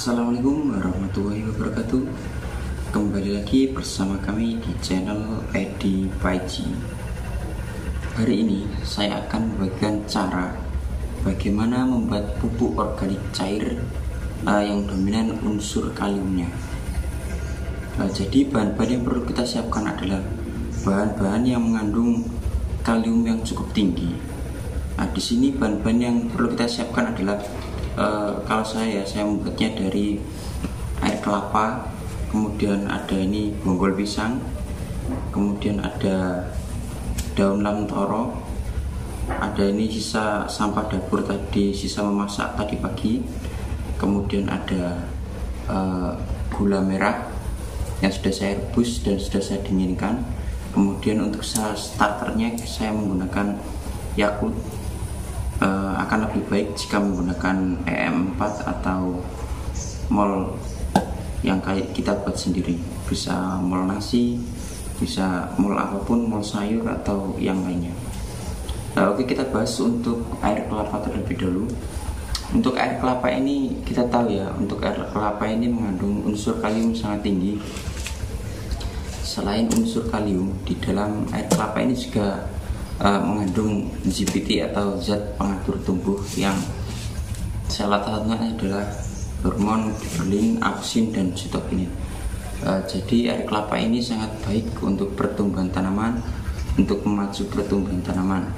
Assalamualaikum warahmatullahi wabarakatuh. Kembali lagi bersama kami di channel Edi Paiji. Hari ini saya akan membagikan cara bagaimana membuat pupuk organik cair yang dominan unsur kaliumnya. Jadi bahan-bahan yang perlu kita siapkan adalah bahan-bahan yang mengandung kalium yang cukup tinggi. Di sini bahan-bahan yang perlu kita siapkan adalah kalau saya membuatnya dari air kelapa, kemudian ada ini bonggol pisang, kemudian ada daun lamtoro, ada ini sisa sampah dapur tadi, sisa memasak tadi pagi, kemudian ada gula merah yang sudah saya rebus dan sudah saya dinginkan. Kemudian untuk starternya saya menggunakan Yakult. Akan lebih baik jika menggunakan EM4 atau mol yang kayak kita buat sendiri, bisa mol nasi, bisa mol apapun, mol sayur atau yang lainnya. Oke, kita bahas untuk air kelapa terlebih dahulu. Untuk air kelapa ini kita tahu ya, untuk air kelapa ini mengandung unsur kalium sangat tinggi. Selain unsur kalium, di dalam air kelapa ini juga mengandung GPT atau zat pengatur tumbuh yang salah satunya adalah hormon giberlin, auksin, dan sitokinin. Jadi air kelapa ini sangat baik untuk pertumbuhan tanaman, untuk memacu pertumbuhan tanaman.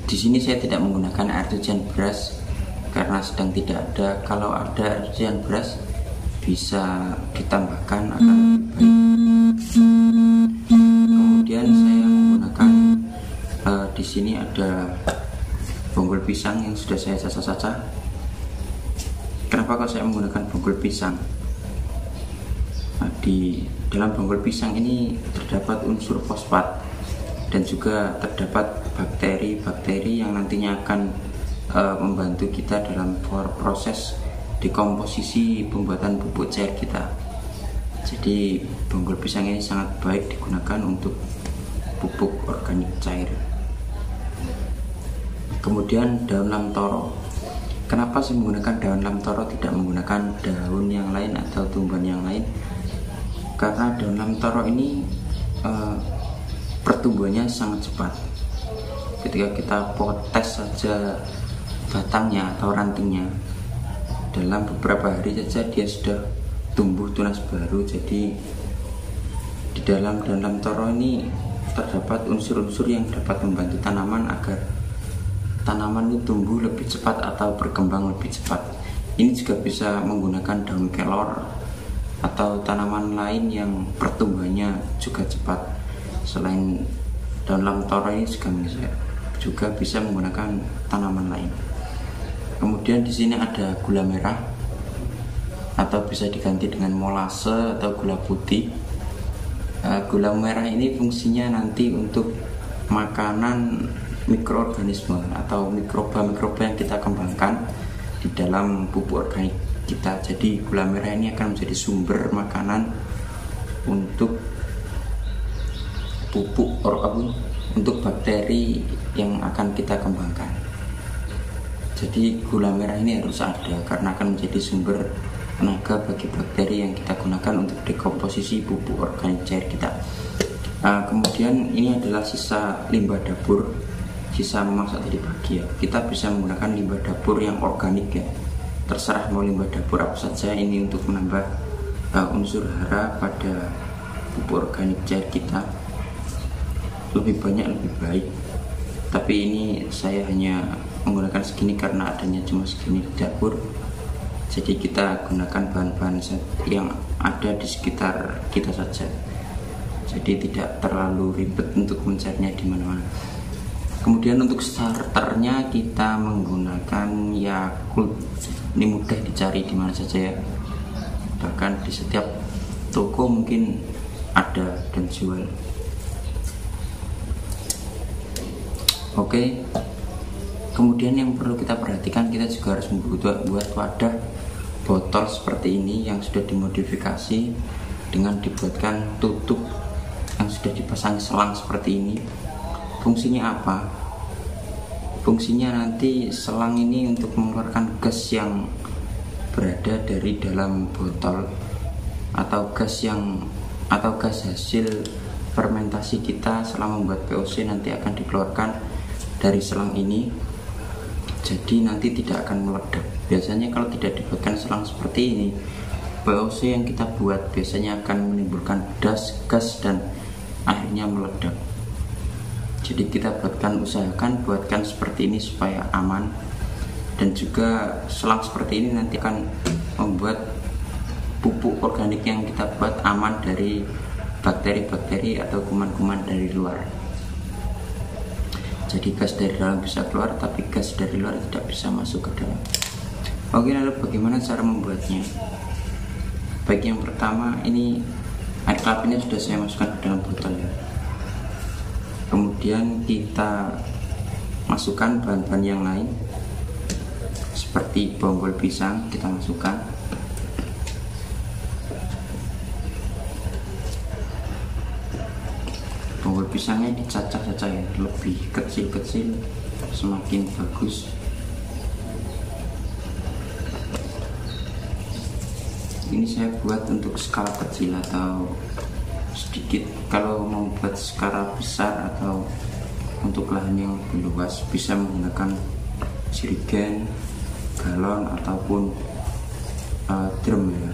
Di sini saya tidak menggunakan air cucian beras karena sedang tidak ada. Kalau ada air cucian beras bisa ditambahkan, akan lebih baik. Kemudian saya menggunakan di sini ada bonggol pisang yang sudah saya sacah-sacah. Kenapa kok saya menggunakan bonggol pisang? Di dalam bonggol pisang ini terdapat unsur fosfat dan juga terdapat bakteri-bakteri yang nantinya akan membantu kita dalam proses dekomposisi pembuatan pupuk cair kita. Jadi bonggol pisang ini sangat baik digunakan untuk pupuk organik cair. Kemudian daun lamtoro. Kenapa saya menggunakan daun lamtoro, tidak menggunakan daun yang lain atau tumbuhan yang lain? Karena daun lamtoro ini pertumbuhannya sangat cepat. Ketika kita potes saja batangnya atau rantingnya, dalam beberapa hari saja dia sudah tumbuh tunas baru. Jadi di dalam daun lamtoro ini terdapat unsur-unsur yang dapat membantu tanaman agar tanaman itu tumbuh lebih cepat atau berkembang lebih cepat. Ini juga bisa menggunakan daun kelor atau tanaman lain yang pertumbuhannya juga cepat. Selain daun lamtoro ini juga bisa menggunakan tanaman lain. Kemudian di sini ada gula merah atau bisa diganti dengan molase atau gula putih. Gula merah ini fungsinya nanti untuk makanan mikroorganisme atau mikroba-mikroba yang kita kembangkan di dalam pupuk organik kita. Jadi gula merah ini akan menjadi sumber makanan untuk pupuk untuk bakteri yang akan kita kembangkan. Jadi gula merah ini harus ada karena akan menjadi sumber tenaga bagi bakteri yang kita gunakan untuk dekomposisi pupuk organik cair kita. Kemudian ini adalah sisa limbah dapur, sisa memasak tadi pagi ya. Kita bisa menggunakan limbah dapur yang organik ya. Terserah mau limbah dapur apa saja, ini untuk menambah unsur hara pada pupuk organik cair kita. Lebih banyak lebih baik. Tapi ini saya hanya menggunakan segini karena adanya cuma segini di dapur. Jadi kita gunakan bahan-bahan yang ada di sekitar kita saja. Jadi tidak terlalu ribet untuk mencarinya di mana-mana. Kemudian untuk starternya kita menggunakan Yakult. Ini mudah dicari di mana saja ya. Bahkan di setiap toko mungkin ada dan jual. Oke. Kemudian yang perlu kita perhatikan, kita juga harus membuat wadah botol seperti ini yang sudah dimodifikasi dengan dibuatkan tutup yang sudah dipasangi selang seperti ini. Fungsinya apa? Fungsinya nanti selang ini untuk mengeluarkan gas yang berada dari dalam botol atau gas hasil fermentasi kita selama membuat VOC nanti akan dikeluarkan dari selang ini. Jadi nanti tidak akan meledak. Biasanya kalau tidak dibuatkan selang seperti ini, VOC yang kita buat biasanya akan menimbulkan gas dan akhirnya meledak. Jadi kita usahakan buatkan seperti ini supaya aman. Dan juga selang seperti ini nanti akan membuat pupuk organik yang kita buat aman dari bakteri-bakteri atau kuman-kuman dari luar. Jadi gas dari dalam bisa keluar, tapi gas dari luar tidak bisa masuk ke dalam. Oke, lalu bagaimana cara membuatnya? Baik, yang pertama ini air kelapanya sudah saya masukkan ke dalam botol ya. Kemudian kita masukkan bahan-bahan yang lain seperti bonggol pisang, kita masukkan. Bonggol pisangnya dicacah-cacah ya, lebih kecil-kecil semakin bagus. Ini saya buat untuk skala kecil atau sedikit. Kalau mau buat skala besar atau untuk lahan yang lebih luas bisa menggunakan jerigen, galon ataupun drum ya.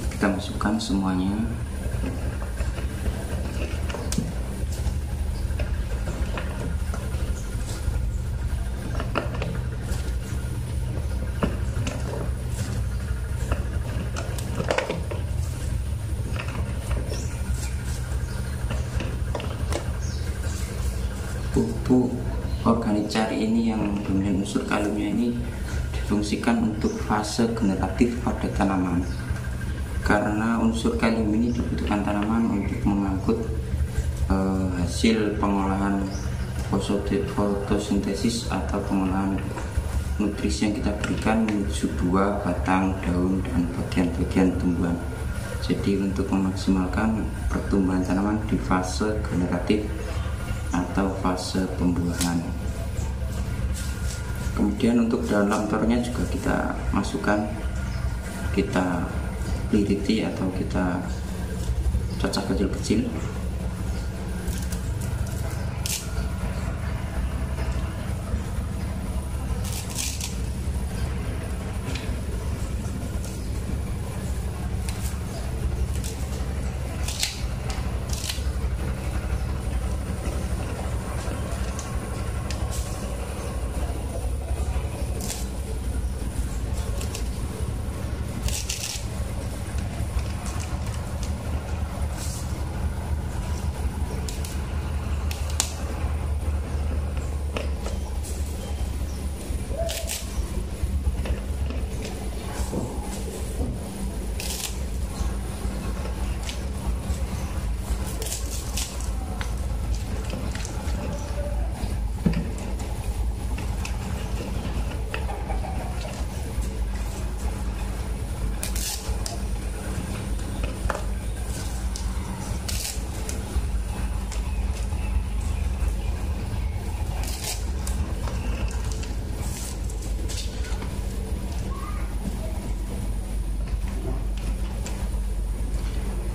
Kita masukkan semuanya. Pupuk organik cari ini yang dominan unsur kaliumnya ini difungsikan untuk fase generatif pada tanaman, karena unsur kalium ini dibutuhkan tanaman untuk mengangkut hasil pengolahan fotosintesis atau pengolahan nutrisi yang kita berikan menuju buah, batang, daun, dan bagian-bagian tumbuhan. Jadi untuk memaksimalkan pertumbuhan tanaman di fase generatif atau fase pembuahan. Kemudian untuk dalam tornya juga kita masukkan, kita liriti atau kita cacah kecil-kecil.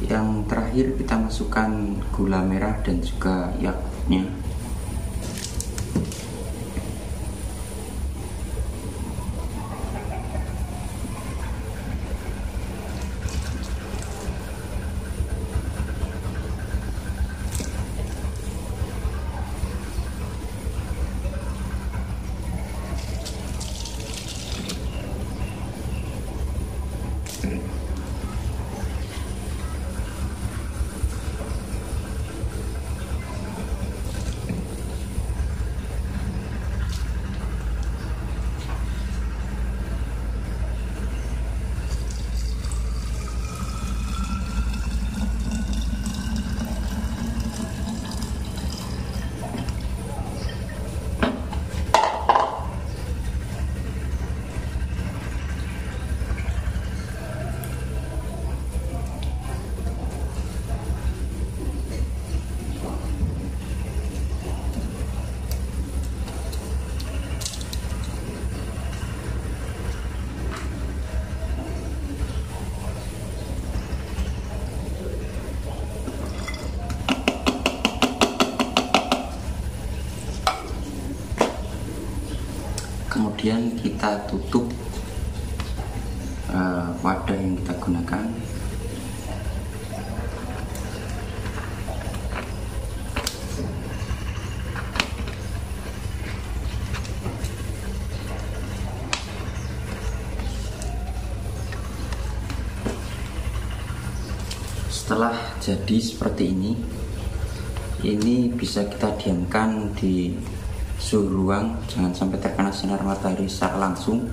Yang terakhir kita masukkan gula merah dan juga yakutnya. Kemudian kita tutup wadah yang kita gunakan. Setelah jadi seperti ini bisa kita diamkan di suhu ruang, jangan sampai terkena sinar matahari secara langsung.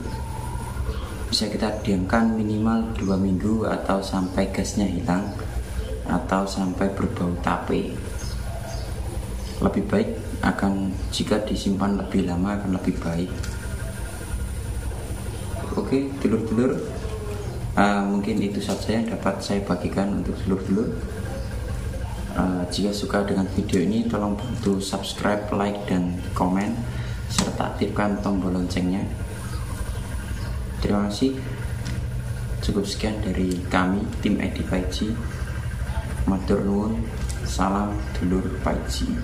Bisa kita diamkan minimal 2 minggu atau sampai gasnya hilang atau sampai berbau tape. Lebih baik akan jika disimpan lebih lama akan lebih baik. Oke, dulur-dulur, mungkin itu saja yang dapat saya bagikan untuk dulur-dulur. Jika suka dengan video ini, tolong bantu subscribe, like, dan komen, serta aktifkan tombol loncengnya. Terima kasih. Cukup sekian dari kami, tim Edi 5G. Matur nuwun, salam dulur 5G.